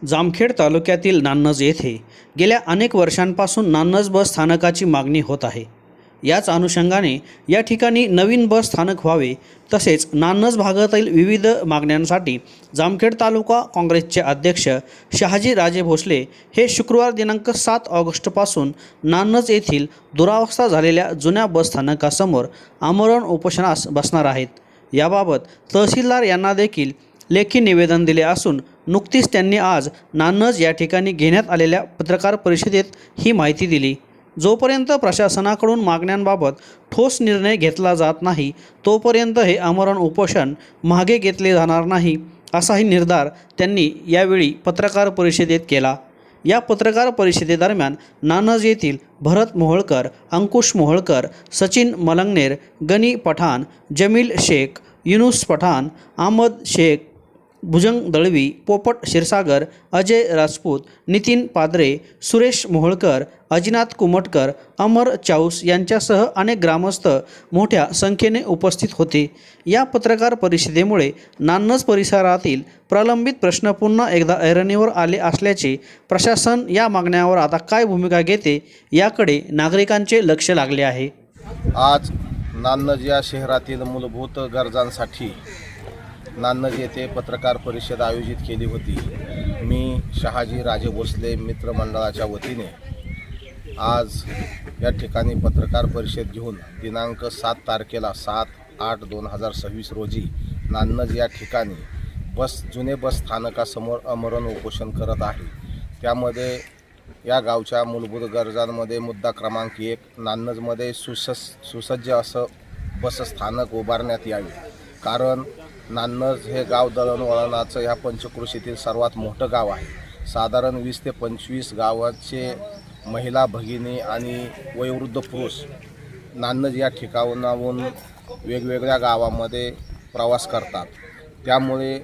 जामखेड तालुक्यातील नान्नज येथे गेल्या अनेक वर्षांपासून नान्नज बस स्थानकाची मागणी होत आहे। याच अनुषंगाने या ठिकाणी नवीन बस स्थानक व्हावे तसेच नान्नज भागातील विविध मागण्यांसाठी जामखेड तालुका काँग्रेसचे अध्यक्ष शहाजी राजे भोसले हे शुक्रवार दिनांक 7 ऑगस्टपासून नान्नज येथील दुरावस्था झालेल्या जुन्या बस स्थानकासमोर आमरण उपोषणास बसणार आहेत। याबाबत तहसीलदार यांना देखील लेखी निवेदन दिले असून नुकतीच त्यांनी आज नान्नज या ठिकाणी घेण्यात आलेल्या पत्रकार परिषदेत ही माहिती दिली। जोपर्यंत प्रशासनाकडून मागण्यांबाबत ठोस निर्णय घेतला जात नाही तोपर्यंत हे आमरण उपोषण मागे घेतले जाणार नाही असाही निर्धार त्यांनी यावेळी पत्रकार परिषदेत केला। या पत्रकार परिषदेदरम्यान नान्नज येथील भरत मोहोळकर, अंकुश मोहोळकर, सचिन मलंगनेर, गनी पठाण, जमील शेख, युनुस पठाण, अहमद शेख, भुजंग दळवी, पोपट क्षीरसागर, अजय राजपूत, नितीन पादरे, सुरेश मोहोळकर, अजिनाथ कुमटकर, अमर चाऊस यांच्यासह अनेक ग्रामस्थ मोठ्या संख्येने उपस्थित होते। या पत्रकार परिषदेमुळे नान्नज परिसरातील प्रलंबित प्रश्न पुन्हा एकदा ऐरणीवर आले असल्याचे प्रशासन या मागण्यावर आता काय भूमिका घेते याकडे नागरिकांचे लक्ष लागले आहे। आज नान्नज या शहरातील मूलभूत गरजांसाठी नान्नज येथे पत्रकार परिषद आयोजित केली होती। मी शहाजी राजे भोसले मित्रमंडळाच्या वतीने आज या ठिकाणी पत्रकार परिषद घेऊन दिनांक 7 तारखेला 7/8/2026 रोजी नान्नज या ठिकाणी जुने बस स्थानकासमोर आमरण उपोषण करत आहे। त्यामध्ये या गावच्या मूलभूत गरजांमध्ये मुद्दा क्रमांक 1 नान्नजमध्ये सुसज्ज असं बस स्थानक उभारण्यात यावे। कारण नान्नज हे गाव दळणवळणाचं ह्या पंचक्रोशीतील सर्वात मोठं गाव आहे। साधारण 20 ते 25 गावाचे महिला भगिनी आणि वयोवृद्ध पुरुष नान्नज या ठिकाणाहून वेगवेगळ्या गावामध्ये प्रवास करतात। त्यामुळे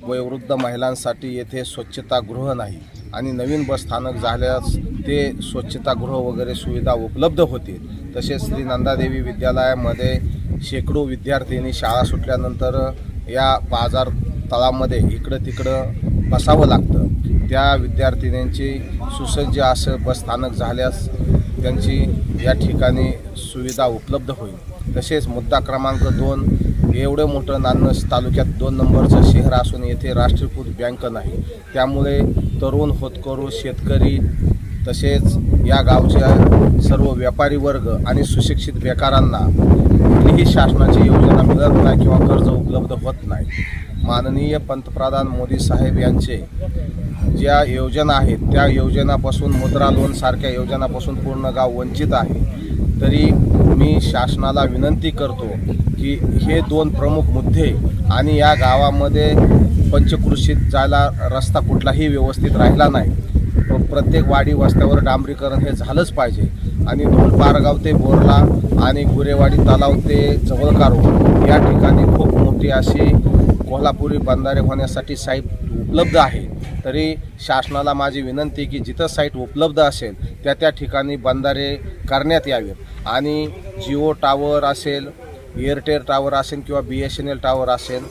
वयोवृद्ध महिलांसाठी येथे स्वच्छतागृह नाही आणि नवीन बस स्थानक झाल्यास ते स्वच्छतागृह वगैरे सुविधा उपलब्ध होतील। तसेच श्री नंदादेवी विद्यालयामध्ये शेकडो विद्यार्थ्यांनी शाळा सुटल्यानंतर या बाजार तळामध्ये इकडं तिकडं बसावं लागतं। त्या विद्यार्थिनींची सुसज्ज असं बसस्थानक झाल्यास त्यांची या ठिकाणी सुविधा उपलब्ध होईल। तसेच मुद्दा क्रमांक 2 एवढं मोठं नान्नज तालुक्यात 2 नंबरचं शहर असून येथे राष्ट्रीयकृत बँक नाही। त्यामुळे तरुण होतकरू शेतकरी तसेच या गावच्या सर्व व्यापारी वर्ग आणि सुशिक्षित बेकारांना कुठलीही शासनाची योजना मिळत नाही किंवा कर्ज उपलब्ध होत नाही। माननीय पंतप्रधान मोदी साहेब यांचे ज्या योजना आहेत त्या योजनापासून मुद्रा लोन सारख्या योजनापासून पूर्ण गाव वंचित आहे। तरी मी शासनाला विनंती करतो की हे 2 प्रमुख मुद्दे आणि या गावामध्ये पंचक्रोशीत जायला रस्ता कुठलाही व्यवस्थित राहिला नाही। प्रत्येक वाडी वस्त्यावर डांबरीकरण हे झालंच पाहिजे आणि धुळपारगाव ते बोरला आणि गुरेवाडी तलाव ते जवळकारो या ठिकाणी खूप मोठी अशी कोल्हापुरी बंधारे होण्यासाठी साईट उपलब्ध आहे। तरी शासनाला माझी विनंती की जिथं साईट उपलब्ध असेल त्या ठिकाणी बंधारे करण्यात यावेत आणि जिओ टावर असेल, एअरटेल टावर असेल किंवा BSNL टावर असेल,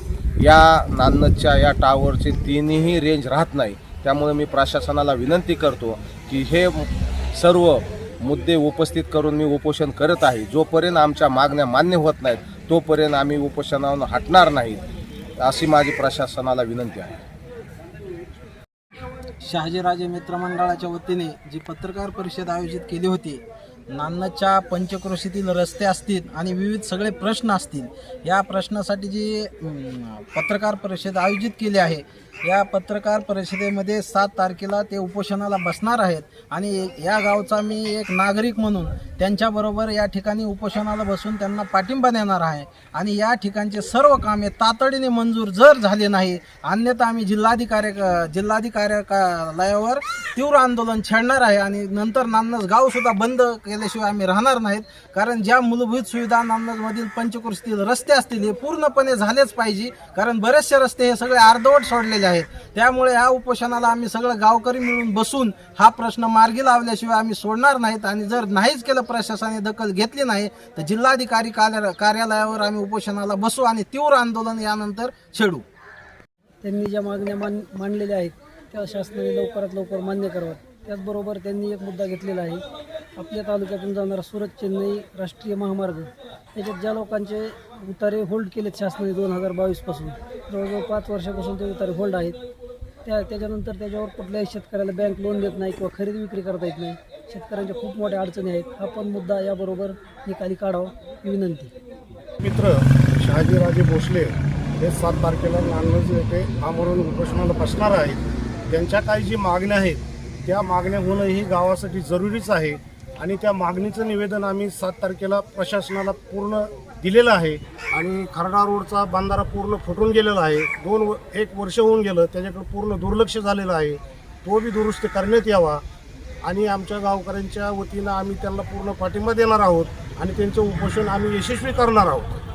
या नान्नजच्या या टावरचे 3ही रेंज राहत नाही। त्यामुळे मी प्रशासनाला विनंती करतो की हे सर्व मुद्दे उपस्थित करून मी उपोषण करत आहे। जोपर्यंत आमच्या मागण्या मान्य होत नाहीत तोपर्यंत आम्ही उपोषणावरून हटणार नाहीत अशी माझी प्रशासनाला विनंती आहे। शहाजीराजे मित्रमंडळाच्या वतीने जी पत्रकार परिषद आयोजित केली होती, नान्नजच्या पंचक्रोशीतील रस्ते असतील आणि विविध सगळे प्रश्न असतील, या प्रश्नासाठी जी पत्रकार परिषद आयोजित केली आहे, या पत्रकार परिषदेमध्ये 7 तारखेला ते उपोषणाला बसणार आहेत आणि या गावचा मी एक नागरिक म्हणून त्यांच्याबरोबर या ठिकाणी उपोषणाला बसून त्यांना पाठिंबा देणार आहे आणि या ठिकाणचे सर्व कामे तातडीने मंजूर जर झाले नाही अन्यथा आम्ही जिल्हाधिकार्यालयावर तीव्र आंदोलन छेडणार आहे आणि नंतर नान्नज गावसुद्धा बंद केल्याशिवाय आम्ही राहणार नाहीत। कारण ज्या मूलभूत सुविधा नान्नजमधील पंचक्रोशीतील रस्ते असतील हे पूर्णपणे झालेच पाहिजे, कारण बरेचसे रस्ते हे सगळे अर्धवट सोडलेले आहेत। त्यामुळे या उपोषणाला आम्ही सगळं गावकरी मिळून बसून हा प्रश्न मार्गी लावल्याशिवाय आम्ही सोडणार नाहीत आणि जर नाहीच केलं, प्रशासनाने दखल घेतली नाही तर जिल्हाधिकारी कार्यालयावर आम्ही उपोषणाला बसू आणि तीव्र आंदोलन यानंतर छेडू। त्यांनी ज्या मागण्या मांडलेल्या आहेत त्या शासनाने लवकरात लवकर मान्य करावं. त्याचबरोबर त्यांनी एक मुद्दा घेतलेला आहे, आपल्या तालुक्यातून जाणारा सुरत चेन्नई राष्ट्रीय महामार्ग, त्याच्यात ज्या लोकांचे उतारे होल्ड केलेत शासनाने 2022पासून, जवळजवळ 5 वर्षापासून ते उतारे होल्ड आहेत, त्याच्यानंतर त्याच्यावर कुठल्याही शेतकऱ्याला बँक लोन देत नाही किंवा खरेदी विक्री करता येत नाही. शेतकऱ्यांच्या खूप मोठ्या अडचणी आहेत. हा पण मुद्दा याबरोबर निकाली काढावा ही विनंती. मित्र शहाजीराजे भोसले हे 7 तारखेला नान्नज येथे आमरण उपोषणाला बसणार आहेत. त्यांच्या काही जी मागण्या आहेत त्या मागण्या होणं ही गावासाठी जरुरीच आहे आणि त्या मागणीचं निवेदन आम्ही 7 तारखेला प्रशासनाला पूर्ण दिलेलं आहे. आणि खर्डा रोडचा बांधारा पूर्ण फुटून गेलेला आहे. 1 वर्ष होऊन गेलं, त्याच्याकडे पूर्ण दुर्लक्ष झालेलं आहे. तो बी दुरुस्त करण्यात यावा आणि आमच्या गावकऱ्यांच्या वतीनं आम्ही त्यांना पूर्ण पाठिंबा देणार आहोत आणि त्यांचं उपोषण आम्ही यशस्वी करणार आहोत.